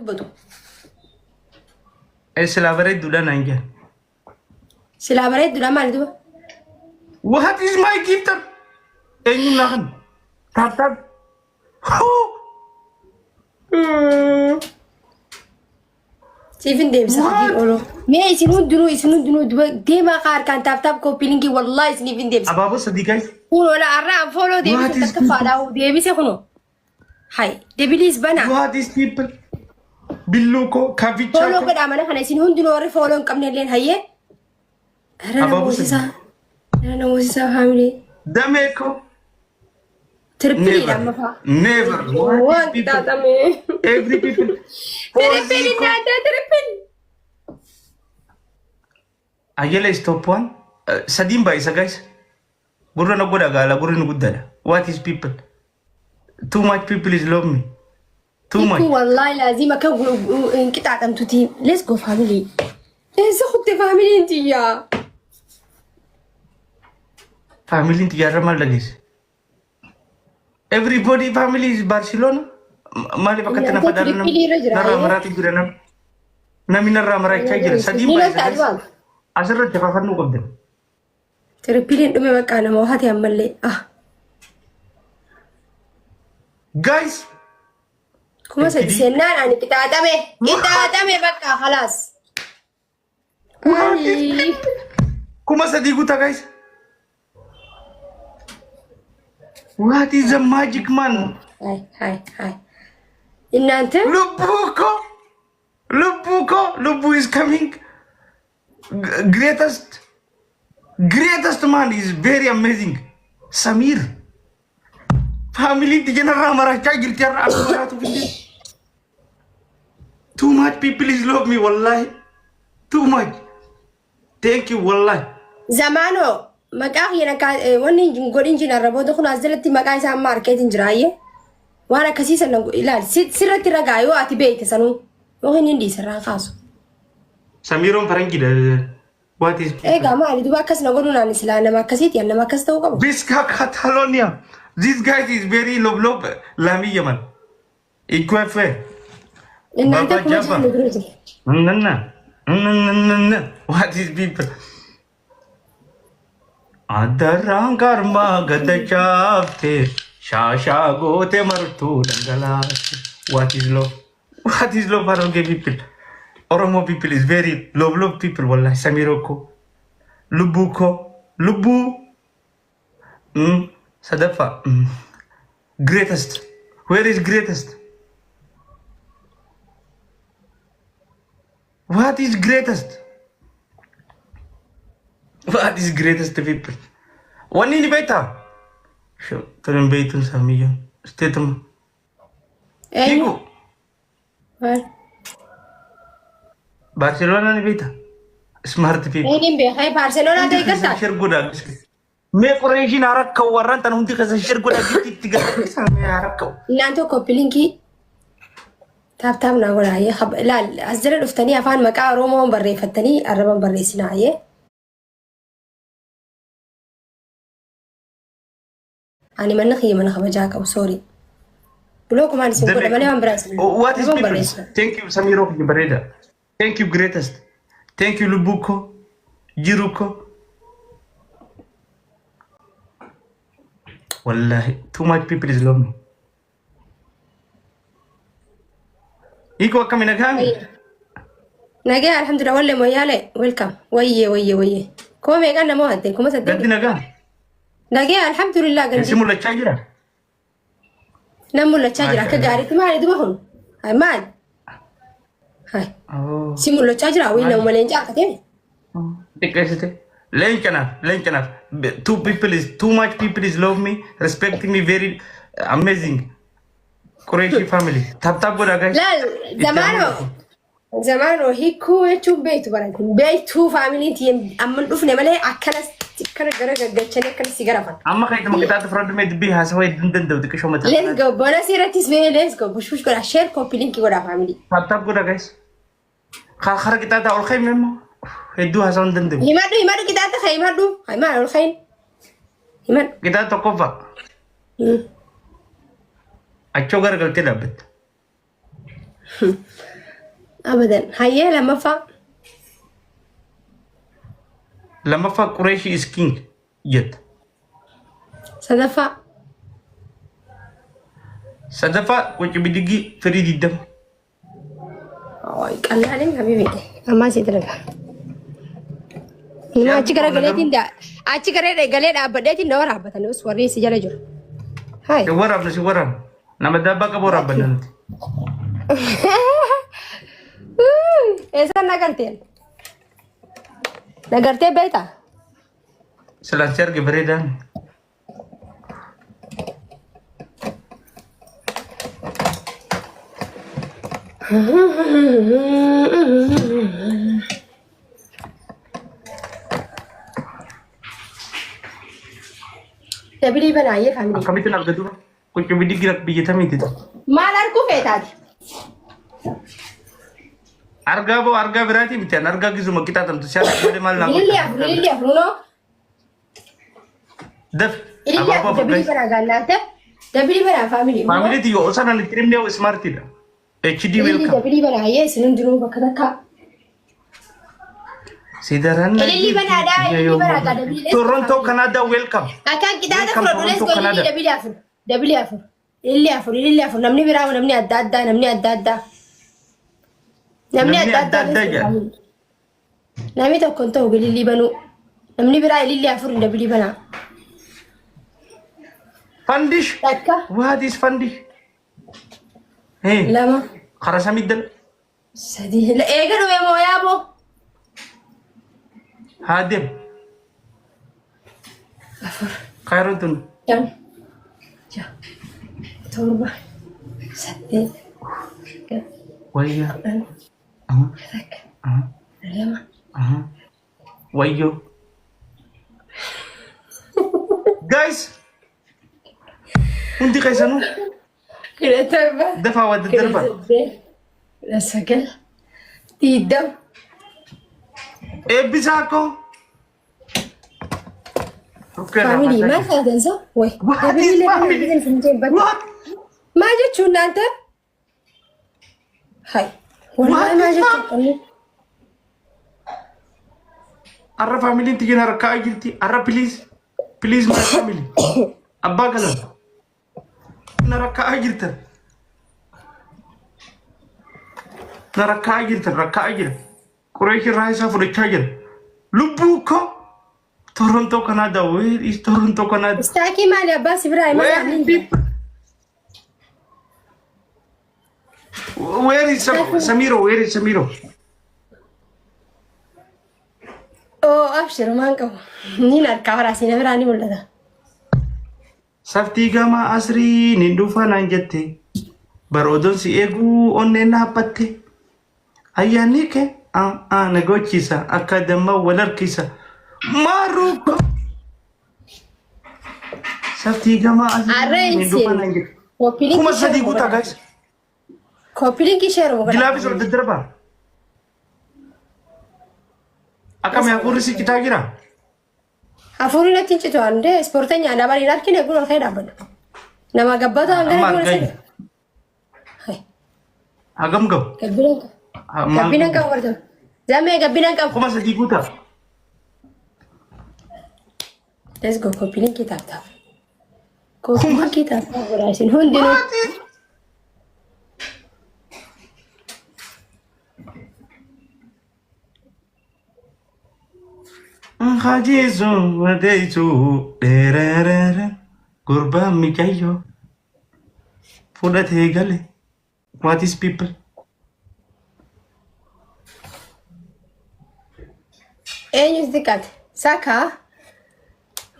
dubbatu. Silaa bareedduudha naan jedhan. Silaa bareedduudha maali duba? What is my gift? Eenyu naan? Taataab. Siifin deebisa hojii ooloo. Mee isin hundinuu duba deemaa kaar kan taaptaap kooppiilinkii wallahi isiniifin deebisa. Abaaboo sadii guys. Kuno la arraan fooloo deebisa takka faadhaa deebise kuno. Hai deebilis bana. What is people? Billuko kavicha. Fooloo godhaa mana kana isin hundinuu warri fooloo hin qabne illeen hayyee. Abaaboo sadii. Rana moosisaa haamilee. Dameeko. Trippili lama faa. Never. Waan taatame. Every people. Trippili nyaata trippili. Ayala stop one. Sadiin baay'isa guys. Gurra na godha gaala gurri nu guddaadha. What is people? Too much people is love me. Too much. Wallahi lazima kan qixaaxamtuti. Let's go family. Eessa kutte family intiyaa. Family intiyarra maal dhageesse? Everybody family is Barcelona. Maaliif akkatti na fadhaadha narraa maraati jira nam. Nami narraa maraachaa jira. Sadiin baay'isa. Asirratti faafannuu qabdan. Trippiliin dhume maqaa nama hati ammallee. Guys. Kuma sadi sennaan ani qixaaxame bakka khalaas. Kuma sadii guutaa guys. What is a magic man? Hi. Innante? Lubu is coming. Greatest man is very amazing. Samir. Family tijanarra maracha jirti arra amaratu bindi. Too much people is love me wallahi. Too much. Thank you wallahi. Zamano. Maqaa yana ka wanni godin jina rabooda kun azalatti maqaa isaa markeetiin jiraaye waan akkasii sanan ilaal sirratti ragaayo ati beeyte sanu waan hindi saraan kaasu Samiroon faranjida what is eega maali duba akkas na godun aan isla nama akkasiiti nama akkas ta'uu qabu Biska Catalonia this guy is very love lami yaman ikwefe innante kuma jinu duruti nanna what is people Adarrangarma gadachafte shasha gote martu dangalate. What is love? What is love? Aroge people. Oromo people is very love people. Wallahi Samiroko, Lubu. Sadafa. Greatest. Where is greatest? What is greatest? What is greatest people? One in the beta. Sure, turn beta Samiya. Statum. Kiko. What? Barcelona ni beta. Smart people. Ini be hai Barcelona dai kasa. Share goda. Me correction arak ka waran tan hundi kasa share goda gitu tiga sama arak ka. Nanto kopilinki. Tap na goda ye khab la azra duftani afan maka romo barre fatani araban barre sinaye. أنا ما نخي من خبجاك أو سوري بلوكم أنا سنقول ما نعم براس What is people? Thank you Samiro Bareda. Thank you greatest. Thank you Lubuko. Jiruko. Wallahi too much people is love me. Iko kami nagami. Nagay alhamdulillah wala mo yale welcome. Waye. Kuma may gana mo ate kuma sa Ganti nagami. Nagay alhamdulillah ganti. Simula chajira. Namula chajira ka gari timari duwahon. Ay man. Hay. Oh. Simula chajira wi na malenja ka teme. Tikasite. Lenkana. Too much people is love me, respecting me very amazing. Qureshi family. Tap goda guys. La zamano hikku echu beitu barantin. Beitu family tiem amman dufne male akana kana gara gachane kana sigarafan. Amma kayta makita front med bi hasaway dindin dikisho mata. Let's go. Bona siratis me let's go. Push goda share copy link goda family. Tap goda guys. Khara kita ta ol khay memo. Hedu hasan dindin. Himadu kita ta himadu. Himadu ol khay. Himad. Kita to kofa. Acho gar galte dabat. ابدا هيا لما فا قريشي is king جد صدفة وجه بدقي فريد الدم قال عليهم حبيبي ما سيدنا ما أشكره قلتين ده أشكره قلت أبديتين ده ورا بتاني بس وريه سجل جرو هاي ورا nama daba ka bora banan ऐसा नगरते बेटा selancar ke beredan تبي बनाइए family kami tu nak gaduh कुछ भी गिरक भी था मैं तो मालर को फेता थी arga berarti bicara arga gitu mau kita tentu siapa boleh mal nak लिलिया ब्रूनो def लिलिया तबली बना गाना तबली बना family family tu yo sana litrim dia smart tidak HD welcome तबली बनाइए सुन दुनु बखदा का Sidaran लिली बना दा लिली बना का तबली Toronto Canada welcome akan kita ada produce ko तबली afur lily afur namni birawo namni adda namni to konto go lili banu namni bira lili afur tbili bana Fandish takka what is Fandish hey lama kharasa middan sadi la egano me moyabo hadim afur khairun Yan. Ja. Torba. Sate. waya Rak. uh Lama. wayo guys انت قيسانو Kira torba. دفع ود الدربة La sagal. Tidam. بيساكو Family ما تنسى. وي. What is family? What? ما جت شو نانتا؟ هاي. والله ما جت. Arra family تيجي نركع جلتي Arra please my family أبا قلنا نركع جلتا نركع جلتا ركع جل كوريك رايسا فريكا جل لبوكو Toronto Canada where is Toronto Canada استاكي مالي عباس إبراهيم where is Samiro أوه أبشر ما نكو نينا الكاميرا سينا براني ولا ده Saftii gama asrii nin dhufa naan jette baroodon si eeguu onneen haphatte ayyaanni kee na gochisa akka damma wal harkisa maaruuko saftii gama asrii nin dhufa naan jette kuma sadii guutaa guys كوبيلين كي شيرو gilaafis ol daddarbaa akkami hafuurri si kitaa jira أفوري لا تنشتو عنده سبورتين يعني أبغى يركن يقول الخير أبدا لما قبضها عنده يقول الخير هاي hagam gahu قبينا كم ورده زمي قبينا كم kuma sadii guutaa let's go كوبيلين كتاب تاب كوبيلين كتاب وراسين هون دينو Hajizo wadaitu dererere gurba mikayo fudate gale what is people أين يزدكت ساكا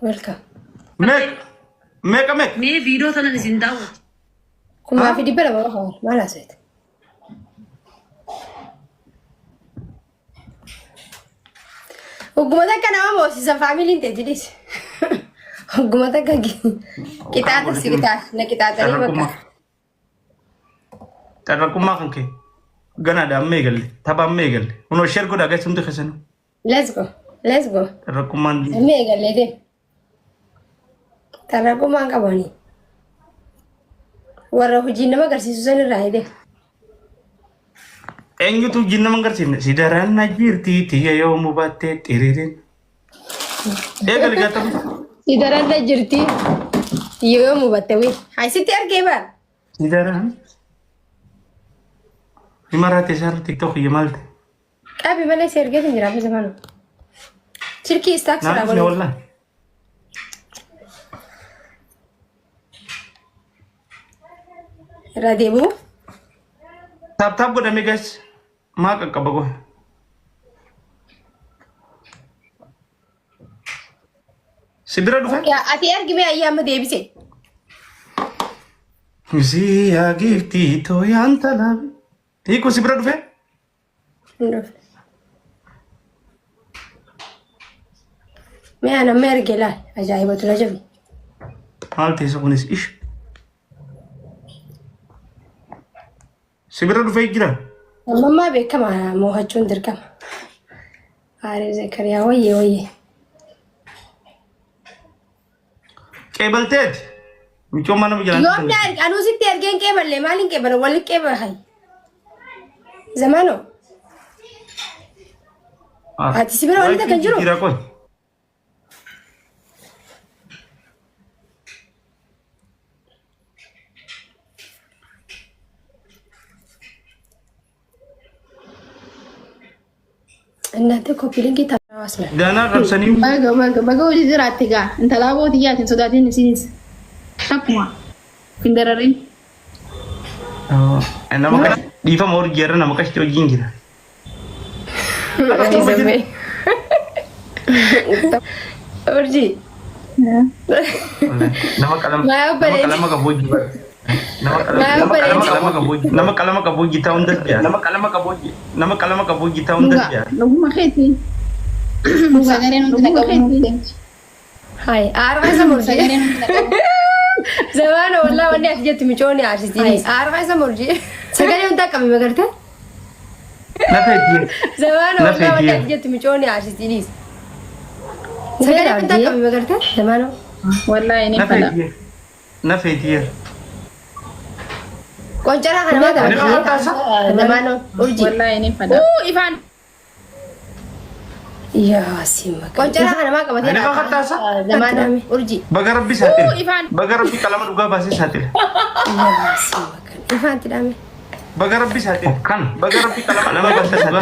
welcome make मैं वीडियो था ना जिंदा हूँ كم ما في دي بلا بروح ما لا سويت وقمتك أنا ما بوسي سفامي أنت جلس وقمتك kita atas kita nak kita atas ni bukan tarra kuma kanke gana da megal taba megal uno share ko daga sunta khasano let's go tarra kuma mega lede tarra kuma ka bani warra hujii nama garsiisu san irraa hide eenyutu jinna mangarsiifne si daraan na jirti tiyya yoo mubattee xiriirin. Eegali gatamu. Si daraan na jirti tiyya yoo mubattee wii. Haa sitti argee baa. Si daraan. Imaraate isaarra tiktok iyya maalte. Qabi malee si ergeetu jira fi zamanu. Silkii istaaks irraa Naaf wallaan. irraa deebi'u. Taap godhame guys. Maa qaqqaba goe. Si bira dhufe? Ati ergime ayyaama deebise. Siyaa giftii tooyaan talaabe. Hiiku si bira dhufe? Mee ana mee erge laal ajaa'ibatu na jabi. Maal teessa kunis ish. Si bira dhufee jira? Ammaa beekama moo'achuun dirqama. Aaree Zakariyaa wayyee. Qeebalteeti. Michoo mana bijilaan. Yoom daa erga anuu sitti ergeen qeeballe maaliin qeebala walli qeebala hay. Zamano. Ati si bira walitti kan jiru? Jira qoy. እናንተ ኮፒ ሊንክ ታዋስለ Ganaa qabsanii. Baga hojii jiraatti gaa intalaa bootii yaatiin sodaatiin isinis akkuma hin dararin. Nama kan dhiifama hojii irra nama qashti hojiin jira. Urji. Nama qalama qabu hojii bara. Nama qalama qabu hojii ta'uu hin danda'a. Nama qalama qabu hojii ta'uu hin danda'a. Dhuguma keetii. Sagaleen hundi naqabu. Hai, arba isa murji. Sagaleen hundi naqabu. Zamano wallahi wanni ati jettu micooni arsitini. Arba isa murji. Sagalee hunda qabi magarte. Nafeetii. Zamano wallahi wanni ati jettu micooni arsitini. Sagalee hunda qabi magarte. Zamano. Wallahi ni fala. Nafeetii. Koncara kana mata. Zamano urji. Wallahi ni fala. Ifaan. Ya sima. Koncara kana maka mati. Ani kau kata asa? Zamano urji. Baga Rabbi saatil. Ifaan. Baga Rabbi kalama dhugaa baasee saatil. Ya sima. Ifaan tidame. Baga Rabbi saatil. Kan. Baga Rabbi kalama nama baasee saatil.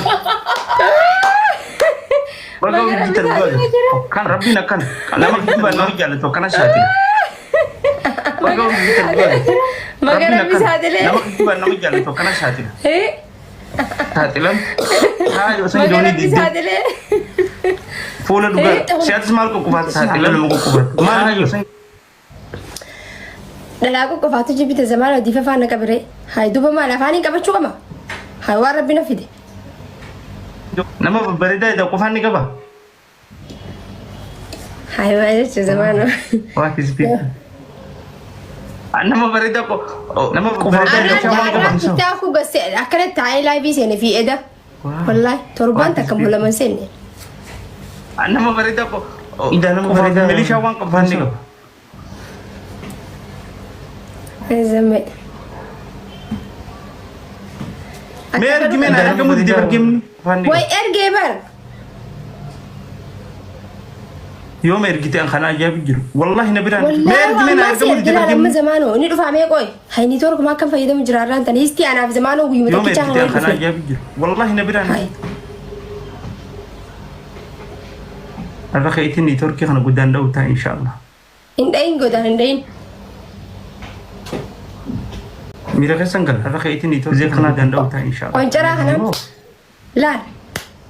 Baga Rabbi terbuat. Kan Rabbi nak kan. Nama kita nama jalan tu kana saatil. Baga Rabbi terbuat. Baga Rabbi saatil. Nama kita nama jalan tu kana saatil. Eh. Saatilam. Hai, usai Baga doni Rabbi di. saatil. Full dhugaa. Sihat semal kau kubat saatilam nama kau kubat. Mana usai. Dalagu ko fatu jibite zamano difa fana kabire. Hai duba mala fani kabachu kama. Hai wa Rabbi na fide. Nama berita itu kufan ni kaba. Hai wa itu zamano. Wah kispi. Nama berita ko. Nama berita itu siapa Ana kaba? kita aku bas akala ta'i live sene fi eda. Wallahi torban takamula man sene. Nama berita ko. Ida nama berita Malaysia wang kufan ni kaba. Zamme. Mer gimana? Ada kamu di pergim kufan ni. Wai ergebar. Yo mer gitu yang kana aja bijur. Wallahi nabiran. Mer Wallahi gimana? ma Ada kamu di sai pergim. lama zamano ni dufa me koy. Hai ni tor kuma kan fayyada mu jiraran tan histi ana fi zamano gu Yo yimata mer kican gitu yang kana hawa. aja bijur. Wallahi nabiran. Hai. Ada kayak ini Turki kana gudan dauta insyaallah. Indain godan indain. Mira ka sanggal. Ada kayak ini Turki kana gudan dauta insyaallah. Koncara kana. Lan.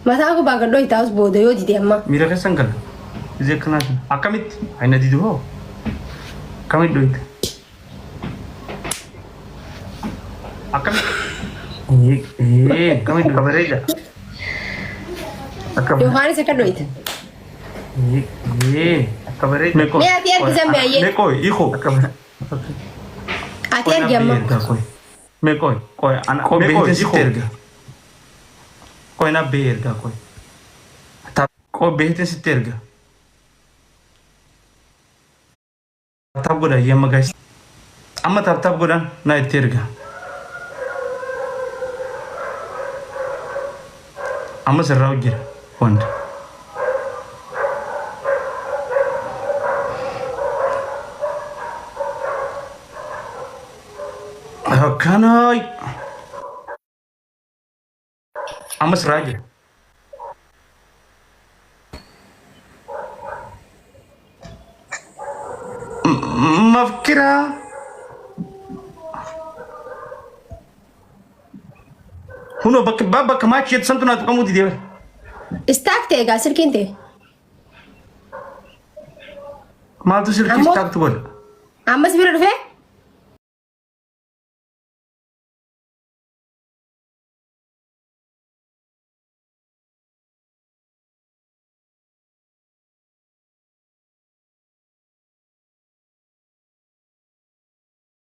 Mata aku bagan doi taus bodo yo di amma. Mira ka sanggal. Zai kana akamit aina di duho. Kamit doit. Akamit. Kamit kabarega. Yo hani se ka doi. Kabarega. Meko. Me ati ergi zambe aye. Meko, hijo. Ati ergi amma. Meko, koi anak. Meko, hijo. Koi na berga koi. Koi behte si terga. Tab goda yamma guys. Amma tab goda na terga. Amma sirraa jira wanta. Akkanaa amma sirraa jira. Mafkiraa. Huno bakka maachi jettu santu naa tuqamuuti deema. Istaak ta'e egaa silkiin ta'e. Maaltu silkii istaaktu godha? Ammas bira dhufee?